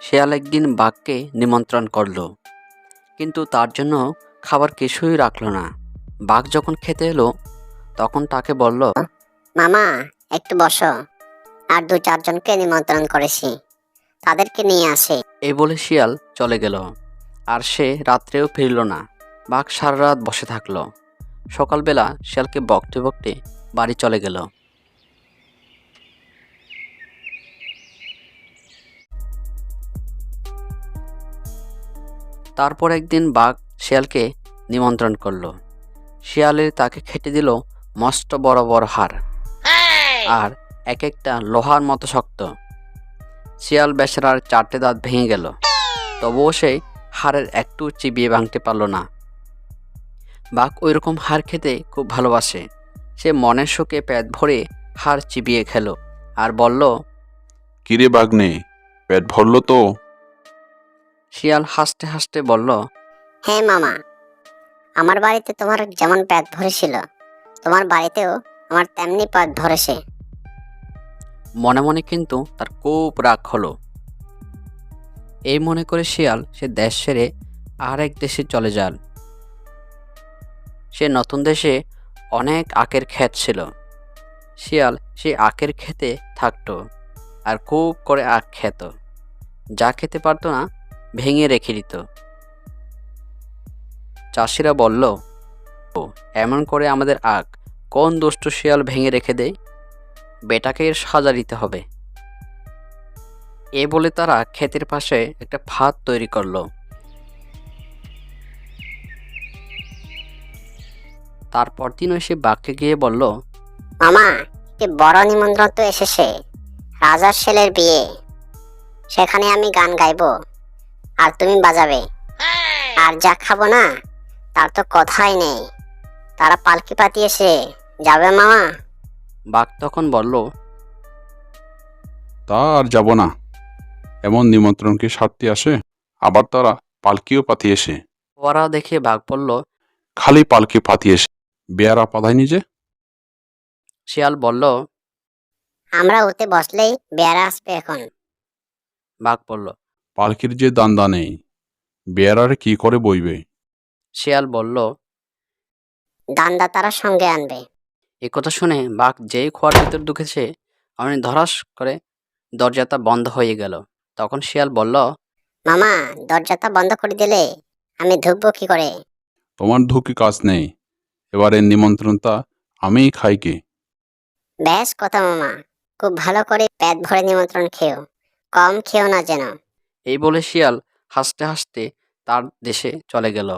শিয়াল একদিন বাঘকে নিমন্ত্রণ করল, কিন্তু তার জন্য খাবার কিছুই রাখলো না। বাঘ যখন খেতে এলো তখন তাকে বলল, মামা, একটু বসো। আর 2-4 জনকে নিমন্ত্রণ করেছি, তাদেরকে নিয়ে আসি। এই বলে শিয়াল চলে গেল। আর সে রাত্রেও ফিরল না। বাঘ সারা রাত বসে থাকলো। সকালবেলা শিয়ালকে বকতে বকতে বাড়ি চলে গেল। তারপর একদিন বাঘ শিয়ালকে নিমন্ত্রণ করলো। শিয়ালের তাকে খেতে দিল মস্ত বড় বড় হাড়, আর এক একটা লোহার মতো শক্ত। শিয়াল বেচারার 4টে দাঁত ভেঙে গেল, তবুও সে হাড়ের একটু চিবিয়ে ভাঙতে পারল না। বাঘ ওইরকম হাড় খেতে খুব ভালোবাসে। সে মনের সুখে পেট ভরে হাড় চিবিয়ে খেলো আর বলল, কিরে বাঘনে, পেট ভরলো তো? শিয়াল হাসতে হাসতে বলল, হ্যাঁ মামা, আমার বাড়িতে তোমার যেমন পেট ভরেছিল, তোমার বাড়িতেও আমার তেমনি পেট ভরেছে। মনে মনে কিন্তু তার খুব রাগ হলো। এই মনে করে শিয়াল সে দেশ ছেড়ে আরেক দেশে চলে যান। সে নতুন দেশে অনেক আখের ক্ষেত ছিল। শিয়াল সেই আখের ক্ষেতে থাকতো আর খুব করে আখ খেত। যা খেতে পারতো না ভেঙে রেখে দিত। চাষিরা বলল, ও এমন করে আমাদের আখ কোন দুষ্ট শিয়াল ভেঙে রেখে দেয়, বেটাকে এর সাজা দিতে হবে। এ বলে তারা ক্ষেতের পাশে একটা ফাঁদ তৈরি করলো। তারপর দিন এসে বাঘকে গিয়ে বলল, মামা, একটি বড় নিমন্ত্রণ তো এসেছে, রাজার ছেলের বিয়ে। সেখানে আমি গান গাইবো আর তুমি বাজাবে। আর যা খাবো না তার তো কথাই নেই। তারা পালকি পাতিয়েছে, যাবে মামা? বাঘ তখন বলল, তা আর যাব না। এমন নিমন্ত্রণ কি সারতে আসে? আবার তারা পালকিও পাতিয়েছে। ওরা দেখে বাঘ বলল, খালি পালকি পাতিয়েছে, বেয়ারা পাধায়নি যে। শিয়াল বলল, আমরা ওতে বসলেই বেয়ারা আসবে এখন। বাঘ বলল। পালকির যে দান্দা নেই, বেয়ারারে কি করে বইবে? শিয়াল বলল। দান্দা তারা সঙ্গে আনবে। এ কথা শুনে বাঘ যেই খোয়ার ভিতর ঢুকেছে অমনি ধরাস করে দরজাটা বন্ধ হয়ে গেল। তখন শিয়াল বলল, মামা, দরজাটা বন্ধ করে দিলে আমি ঢুকবো কি করে? তোমার ঢুকি কাজ নেই, এবারে নিমন্ত্রণটা আমিই খাই কি। বেশ কথা মামা, খুব ভালো করে পেট ভরে নিমন্ত্রণ খেও, কম খেও না যেন। এই বলে শিয়াল হাসতে হাসতে তার দেশে চলে গেল।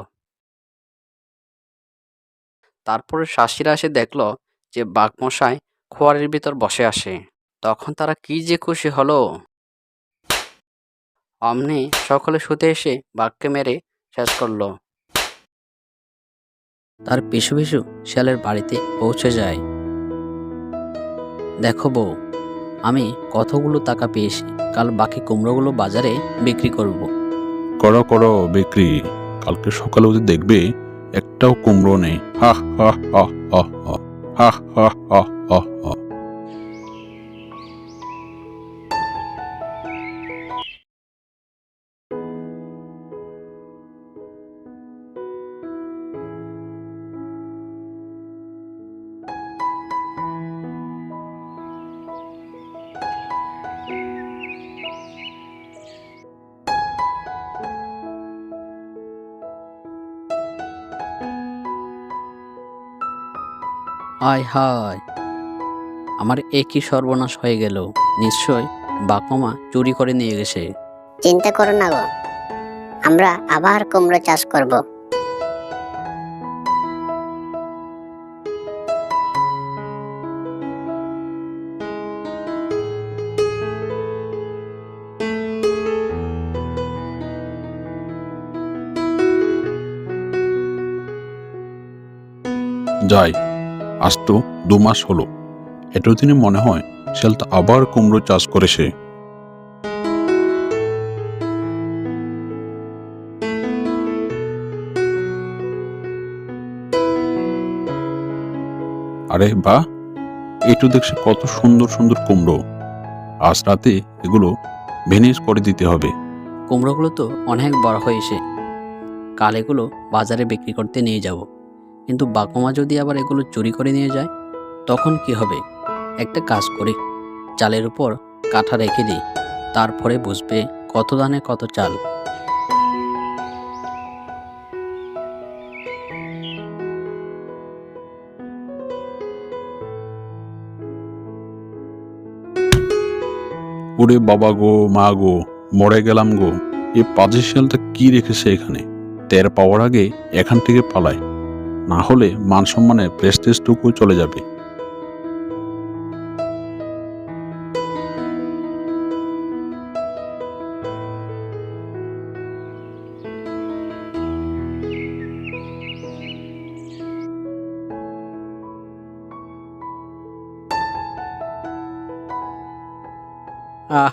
তারপরে চাষিরা এসে দেখল যে বাঘ মশাই খোয়ারের ভিতর বসে আসে। তখন তারা কি যে খুশি হলো। অমনি সকলে শুতে এসে বাঘকে মেরে শেষ করলো। তার পিছু পিছু শিয়ালের বাড়িতে পৌঁছে যায়। দেখো বউ, আমি কতগুলো টাকা পেয়েছি, কাল বাকি কুমড়োগুলো বাজারে বিক্রি করব। করো করো বিক্রি, কালকে সকালে ওদের দেখবে একটাও কুমড়ো নেই। হা হা হা হা হা হা হা হা হা হা। হায় হায়, আমার একই সর্বনাশ হয়ে গেল। নিশ্চয় বাকমা চুরি করে নিয়ে গেছে। চিন্তা করো না গো, আমরা আবার কুমড়ো চাষ করব। যাই, আজ তো 2 মাস হলো, এতদিনে মনে হয় শিয়ালটা আবার কুমড়ো চাষ করেছে। আরে বাহ, একটু দেখছি কত সুন্দর সুন্দর কুমড়ো। আজ রাতে এগুলো ভেনিস করে দিতে হবে। কুমড়োগুলো তো অনেক বড় হয়েছে, কাল এগুলো বাজারে বিক্রি করতে নিয়ে যাব। কিন্তু বাঘমামা যদি আবার এগুলো চুরি করে নিয়ে যায়, তখন কি হবে? একটা কাজ করি, চালের উপর কাঁথা রেখে দিই, তারপরে বুঝবে কত দানে কত চাল। ওরে বাবা গো, মা গো, মরে গেলাম গো। এই পাজি শিয়ালটা কি রেখেছে এখানে? টের পাওয়ার আগে এখান থেকে পালায়, না হলে মান সম্মানের প্রেস্টিজটুকু চলে যাবে। আহ